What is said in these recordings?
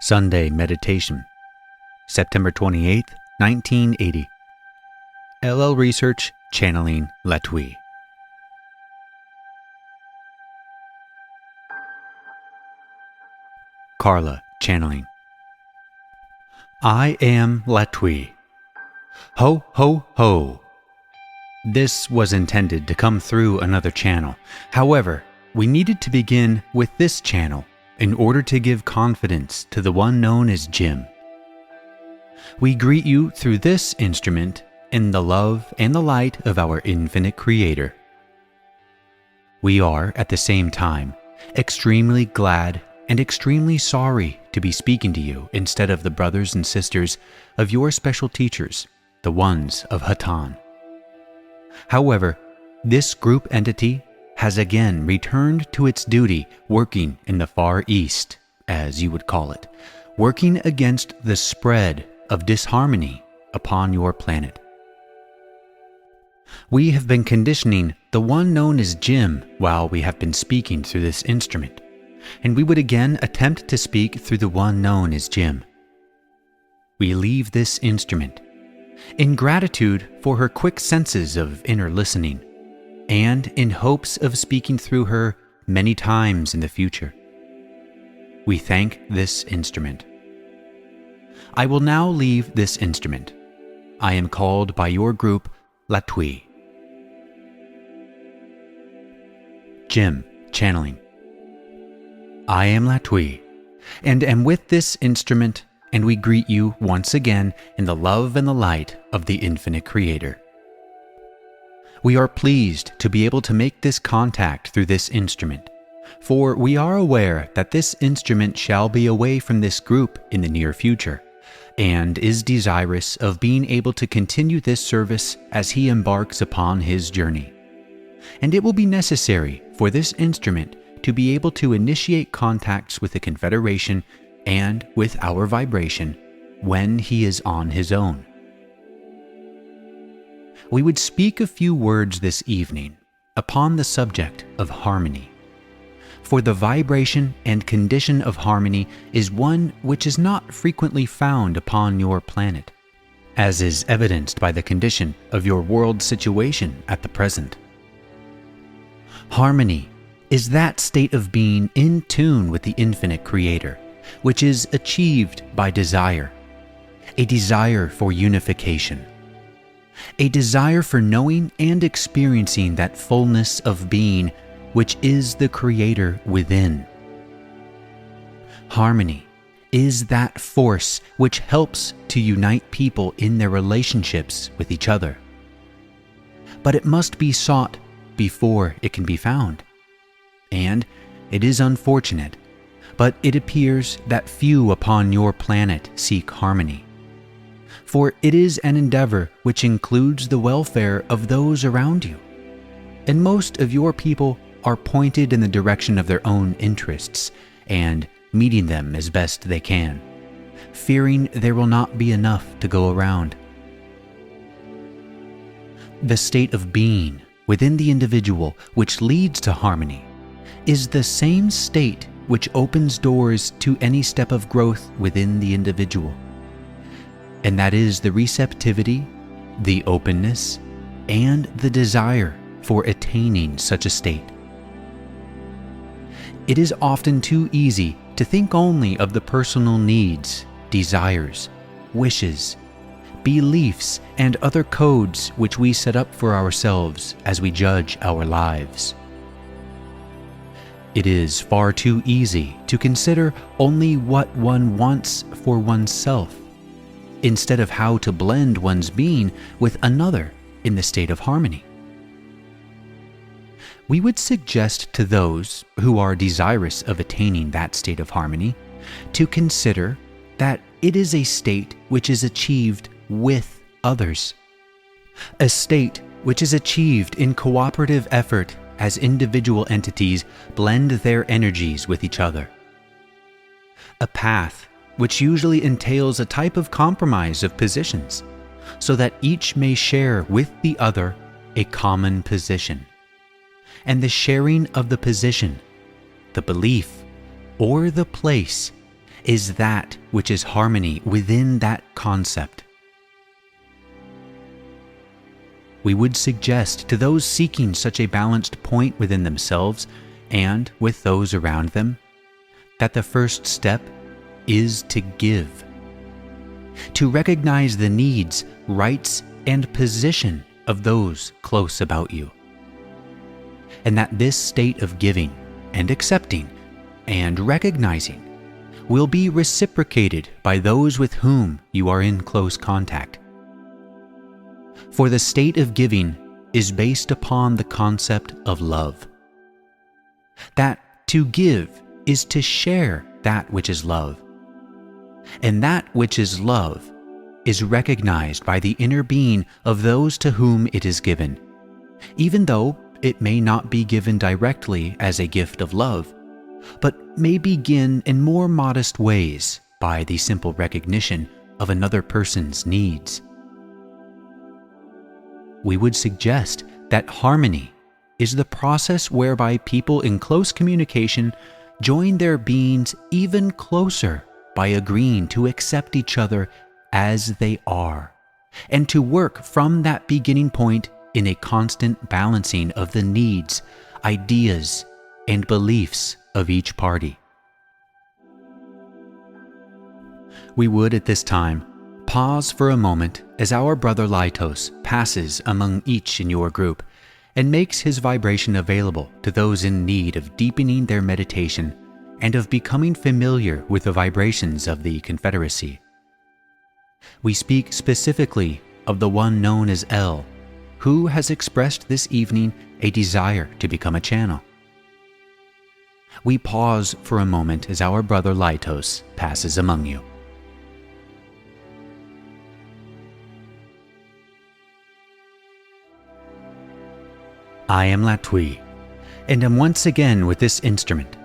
Sunday Meditation, September 28, 1980. LL Research, channeling Latwii. Carla, channeling. I am Latwii. Ho, ho, ho. This was intended to come through another channel. However, we needed to begin with this channel in order to give confidence to the one known as Jim. We greet you through this instrument in the love and the light of our infinite Creator. We are, at the same time, extremely glad and extremely sorry to be speaking to you instead of the brothers and sisters of your special teachers, the ones of Hatan. However, this group entity has again returned to its duty working in the Far East, as you would call it, working against the spread of disharmony upon your planet. We have been conditioning the one known as Jim while we have been speaking through this instrument, and we would again attempt to speak through the one known as Jim. We leave this instrument in gratitude for her quick senses of inner listening, and in hopes of speaking through her many times in the future. We thank this instrument. I will now leave this instrument. I am called by your group Latwii. Jim, channeling. I am Latwii, and am with this instrument, and we greet you once again in the love and the light of the infinite Creator. We are pleased to be able to make this contact through this instrument, for we are aware that this instrument shall be away from this group in the near future, and is desirous of being able to continue this service as he embarks upon his journey. And it will be necessary for this instrument to be able to initiate contacts with the Confederation and with our vibration when he is on his own. We would speak a few words this evening upon the subject of harmony. For the vibration and condition of harmony is one which is not frequently found upon your planet, as is evidenced by the condition of your world situation at the present. Harmony is that state of being in tune with the infinite Creator, which is achieved by desire, a desire for unification, a desire for knowing and experiencing that fullness of being which is the Creator within. Harmony is that force which helps to unite people in their relationships with each other. But it must be sought before it can be found. And it is unfortunate, but it appears that few upon your planet seek harmony. For it is an endeavor which includes the welfare of those around you, and most of your people are pointed in the direction of their own interests and meeting them as best they can, fearing there will not be enough to go around. The state of being within the individual which leads to harmony is the same state which opens doors to any step of growth within the individual. And that is the receptivity, the openness, and the desire for attaining such a state. It is often too easy to think only of the personal needs, desires, wishes, beliefs, and other codes which we set up for ourselves as we judge our lives. It is far too easy to consider only what one wants for oneself, instead of how to blend one's being with another in the state of harmony. We would suggest to those who are desirous of attaining that state of harmony to consider that it is a state which is achieved with others, a state which is achieved in cooperative effort as individual entities blend their energies with each other, a path which usually entails a type of compromise of positions, so that each may share with the other a common position. And the sharing of the position, the belief, or the place is that which is harmony within that concept. We would suggest to those seeking such a balanced point within themselves and with those around them that the first step is to give, to recognize the needs, rights, and position of those close about you, and that this state of giving and accepting and recognizing will be reciprocated by those with whom you are in close contact. For the state of giving is based upon the concept of love. That to give is to share that which is love. And that which is love is recognized by the inner being of those to whom it is given, even though it may not be given directly as a gift of love, but may begin in more modest ways by the simple recognition of another person's needs. We would suggest that harmony is the process whereby people in close communication join their beings even closer by agreeing to accept each other as they are, and to work from that beginning point in a constant balancing of the needs, ideas, and beliefs of each party. We would at this time pause for a moment as our brother Laitos passes among each in your group and makes his vibration available to those in need of deepening their meditation and of becoming familiar with the vibrations of the Confederacy. We speak specifically of the one known as L, who has expressed this evening a desire to become a channel. We pause for a moment as our brother Laitos passes among you. I am Latwii, and am once again with this instrument.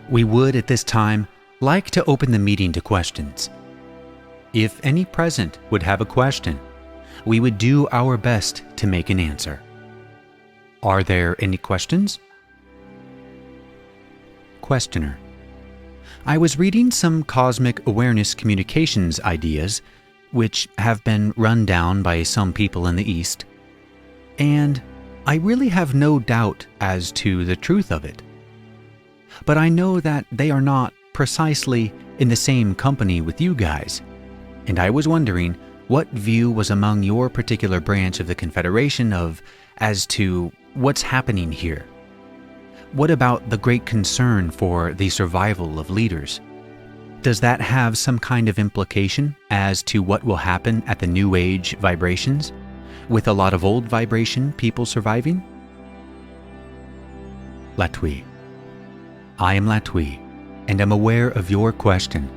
We would at this time like to open the meeting to questions. If any present would have a question, we would do our best to make an answer. Are there any questions? Questioner: I was reading some cosmic awareness communications ideas, which have been run down by some people in the East, and I really have no doubt as to the truth of it. But I know that they are not precisely in the same company with you guys, and I was wondering what view was among your particular branch of the Confederation as to what's happening here. What about the great concern for the survival of leaders? Does that have some kind of implication as to what will happen at the New Age vibrations, with a lot of old vibration people surviving? Latwii: I am Latwii, and am aware of your question,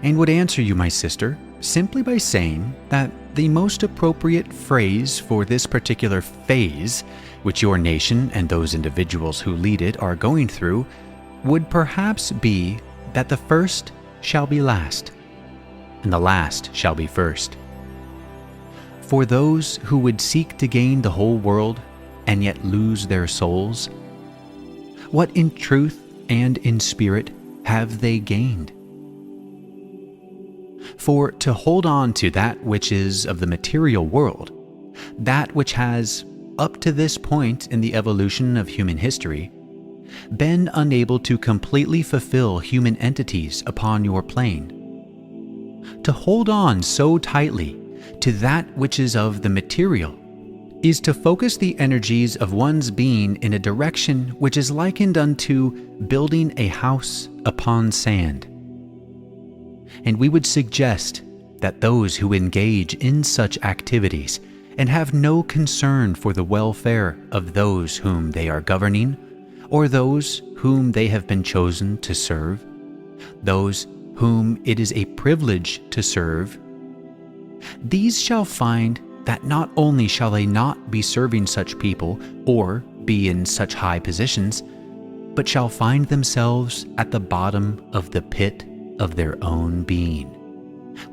and would answer you, my sister, simply by saying that the most appropriate phrase for this particular phase, which your nation and those individuals who lead it are going through, would perhaps be that the first shall be last, and the last shall be first. For those who would seek to gain the whole world and yet lose their souls, what in truth and in spirit have they gained? For to hold on to that which is of the material world, that which has, up to this point in the evolution of human history, been unable to completely fulfill human entities upon your plane, to hold on so tightly to that which is of the material is to focus the energies of one's being in a direction which is likened unto building a house upon sand. And we would suggest that those who engage in such activities and have no concern for the welfare of those whom they are governing, or those whom they have been chosen to serve, those whom it is a privilege to serve, these shall find that not only shall they not be serving such people or be in such high positions, but shall find themselves at the bottom of the pit of their own being,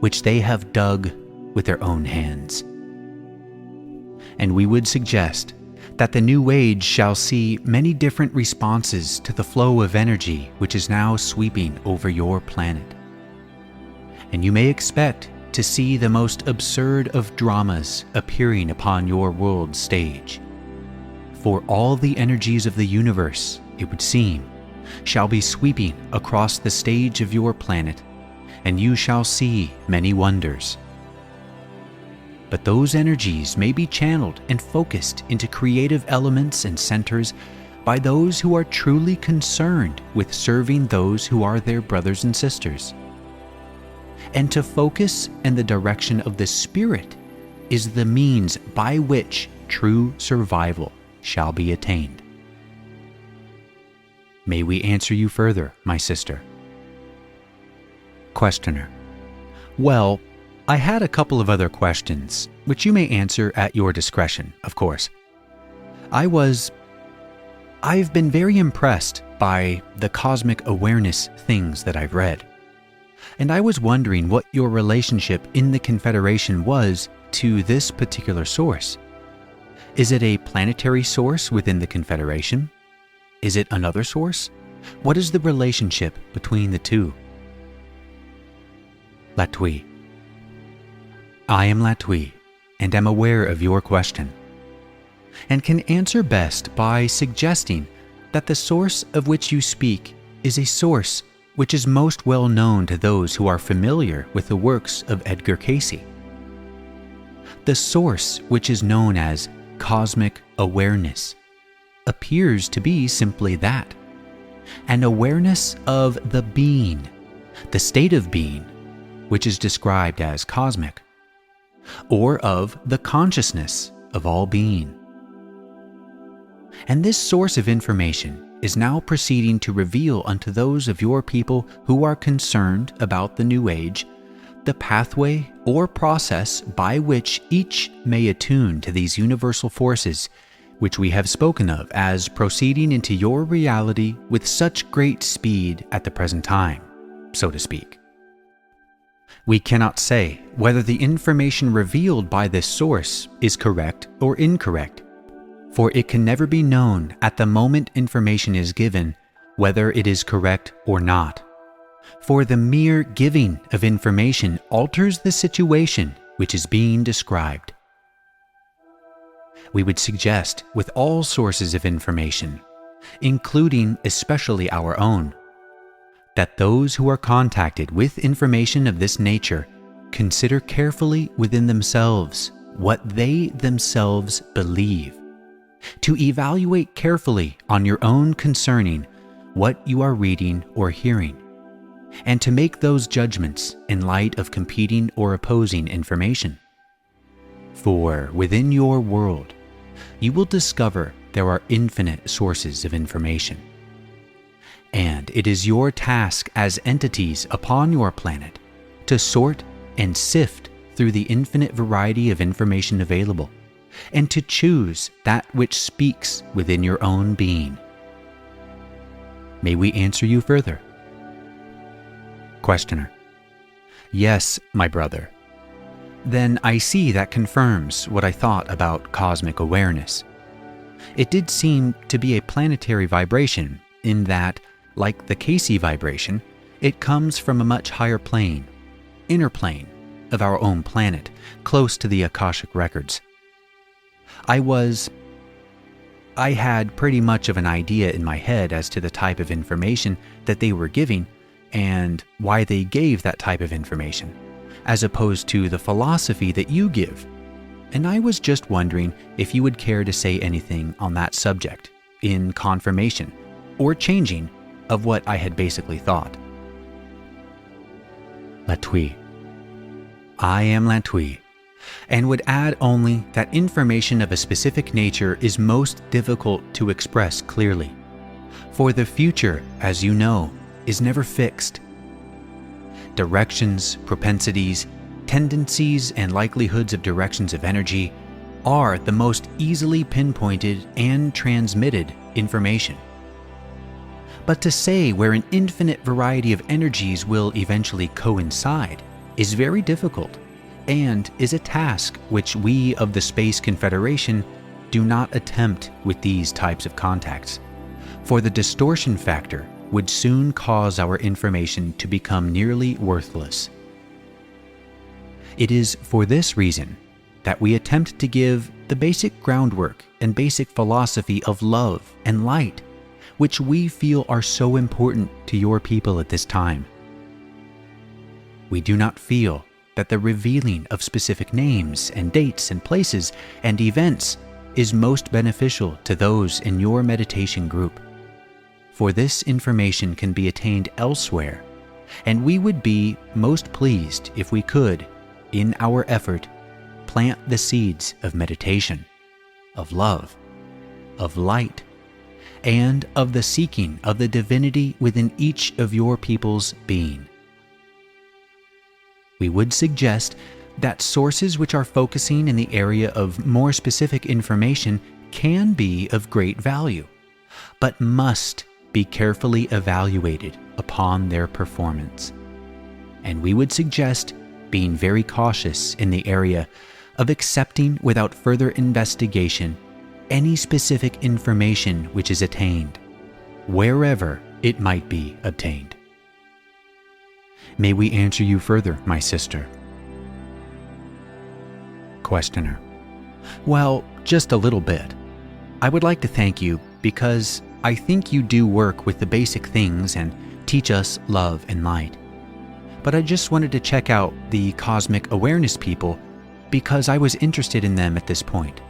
which they have dug with their own hands. And we would suggest that the new age shall see many different responses to the flow of energy which is now sweeping over your planet. And you may expect to see the most absurd of dramas appearing upon your world stage. For all the energies of the universe, it would seem, shall be sweeping across the stage of your planet, and you shall see many wonders. But those energies may be channeled and focused into creative elements and centers by those who are truly concerned with serving those who are their brothers and sisters. And to focus in the direction of the Spirit is the means by which true survival shall be attained. May we answer you further, my sister? Questioner: Well, I had a couple of other questions, which you may answer at your discretion, of course. I've been very impressed by the cosmic awareness things that I've read. And I was wondering what your relationship in the Confederation was to this particular source. Is it a planetary source within the Confederation? Is it another source? What is the relationship between the two? Latwii: I am Latwii, and am aware of your question, and can answer best by suggesting that the source of which you speak is a source which is most well known to those who are familiar with the works of Edgar Cayce. The source, which is known as cosmic awareness, appears to be simply that, an awareness of the being, the state of being, which is described as cosmic, or of the consciousness of all being. And this source of information is now proceeding to reveal unto those of your people who are concerned about the New Age the pathway or process by which each may attune to these universal forces which we have spoken of as proceeding into your reality with such great speed at the present time, so to speak. We cannot say whether the information revealed by this source is correct or incorrect, for it can never be known at the moment information is given whether it is correct or not. For the mere giving of information alters the situation which is being described. We would suggest with all sources of information, including especially our own, that those who are contacted with information of this nature consider carefully within themselves what they themselves believe, to evaluate carefully on your own concerning what you are reading or hearing, and to make those judgments in light of competing or opposing information. For within your world, you will discover there are infinite sources of information. And it is your task as entities upon your planet to sort and sift through the infinite variety of information available, and to choose that which speaks within your own being. May we answer you further? Questioner: Yes, my brother. Then I see that confirms what I thought about cosmic awareness. It did seem to be a planetary vibration in that, like the Cayce vibration, it comes from a much higher plane, inner plane, of our own planet, close to the Akashic records. I had pretty much of an idea in my head as to the type of information that they were giving and why they gave that type of information, as opposed to the philosophy that you give. And I was just wondering if you would care to say anything on that subject, in confirmation or changing of what I had basically thought. Latwii: I am Latwii, and would add only that information of a specific nature is most difficult to express clearly, for the future, as you know, is never fixed. Directions, propensities, tendencies, and likelihoods of directions of energy are the most easily pinpointed and transmitted information. But to say where an infinite variety of energies will eventually coincide is very difficult, and is a task which we of the Space Confederation do not attempt with these types of contacts, for the distortion factor would soon cause our information to become nearly worthless. It is for this reason that we attempt to give the basic groundwork and basic philosophy of love and light, which we feel are so important to your people at this time. We do not feel that the revealing of specific names and dates and places and events is most beneficial to those in your meditation group, for this information can be attained elsewhere, and we would be most pleased if we could, in our effort, plant the seeds of meditation, of love, of light, and of the seeking of the divinity within each of your people's being. We would suggest that sources which are focusing in the area of more specific information can be of great value, but must be carefully evaluated upon their performance. And we would suggest being very cautious in the area of accepting without further investigation any specific information which is attained, wherever it might be obtained. May we answer you further, my sister? Questioner: Well, just a little bit. I would like to thank you because I think you do work with the basic things and teach us love and light. But I just wanted to check out the cosmic awareness people because I was interested in them at this point.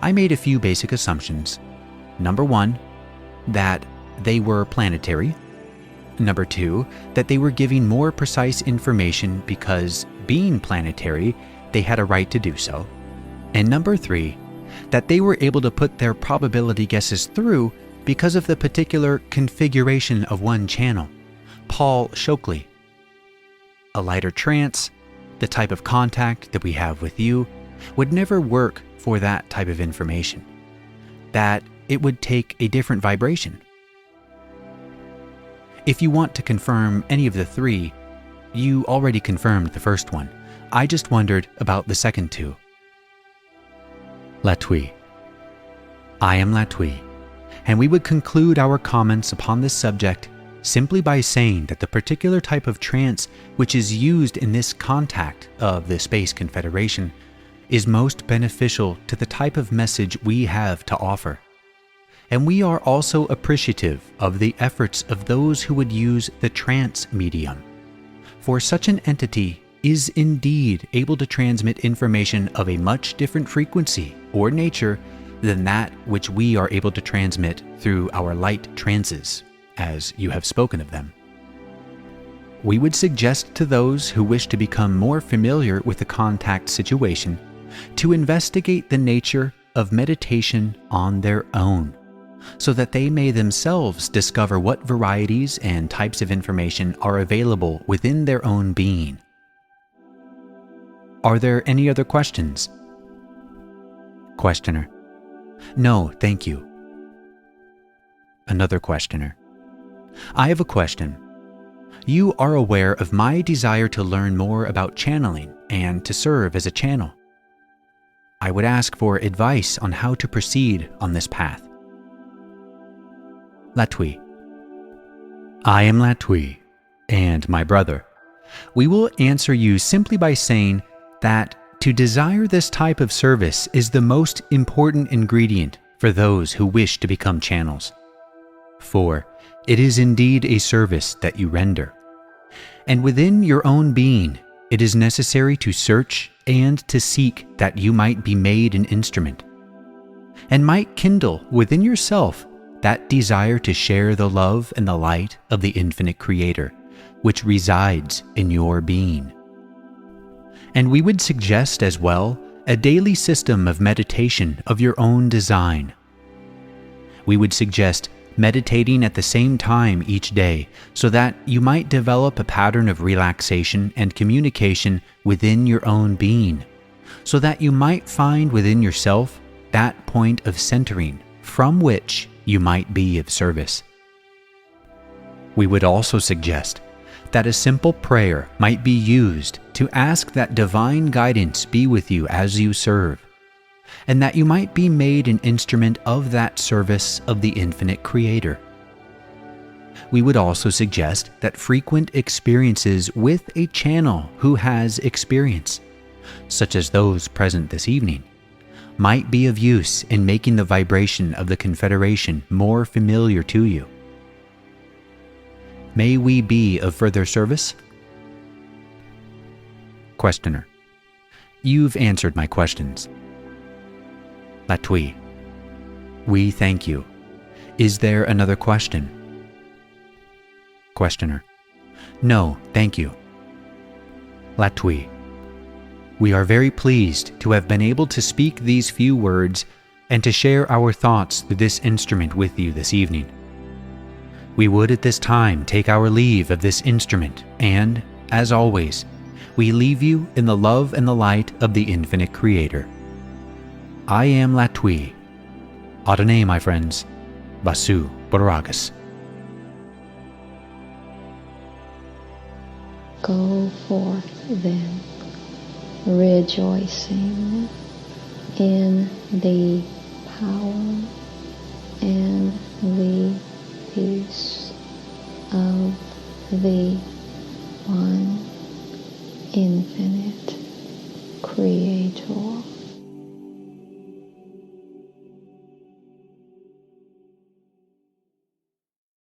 I made a few basic assumptions. Number one, that they were planetary. Number two, that they were giving more precise information because, being planetary, they had a right to do so. And number three, that they were able to put their probability guesses through because of the particular configuration of one channel, Paul Shockley. A lighter trance, the type of contact that we have with you, would never work for that type of information, that it would take a different vibration. If you want to confirm any of the three, you already confirmed the first one. I just wondered about the second two. Latwii: I am Latwii, and we would conclude our comments upon this subject simply by saying that the particular type of trance which is used in this contact of the Space Confederation is most beneficial to the type of message we have to offer. And we are also appreciative of the efforts of those who would use the trance medium, for such an entity is indeed able to transmit information of a much different frequency or nature than that which we are able to transmit through our light trances, as you have spoken of them. We would suggest to those who wish to become more familiar with the contact situation to investigate the nature of meditation on their own, so that they may themselves discover what varieties and types of information are available within their own being. Are there any other questions? Questioner: No, thank you. Another questioner: I have a question. You are aware of my desire to learn more about channeling and to serve as a channel. I would ask for advice on how to proceed on this path. Latwii: I am Latwii, and my brother. We will answer you simply by saying that to desire this type of service is the most important ingredient for those who wish to become channels. For it is indeed a service that you render, and within your own being, it is necessary to search and to seek that you might be made an instrument, and might kindle within yourself that desire to share the love and the light of the infinite Creator, which resides in your being. And we would suggest as well a daily system of meditation of your own design. We would suggest meditating at the same time each day so that you might develop a pattern of relaxation and communication within your own being, so that you might find within yourself that point of centering from which you might be of service. We would also suggest that a simple prayer might be used to ask that divine guidance be with you as you serve, and that you might be made an instrument of that service of the infinite Creator. We would also suggest that frequent experiences with a channel who has experience, such as those present this evening, might be of use in making the vibration of the Confederation more familiar to you. May we be of further service? Questioner: You've answered my questions. Latwii: We thank you. Is there another question? Questioner: No, thank you. Latwii: We are very pleased to have been able to speak these few words and to share our thoughts through this instrument with you this evening. We would at this time take our leave of this instrument and, as always, we leave you in the love and the light of the infinite Creator. I am Latwii. Adonai, my friends. Basu Boragas. Go forth then, rejoicing in the power and the peace of the one infinite Creator.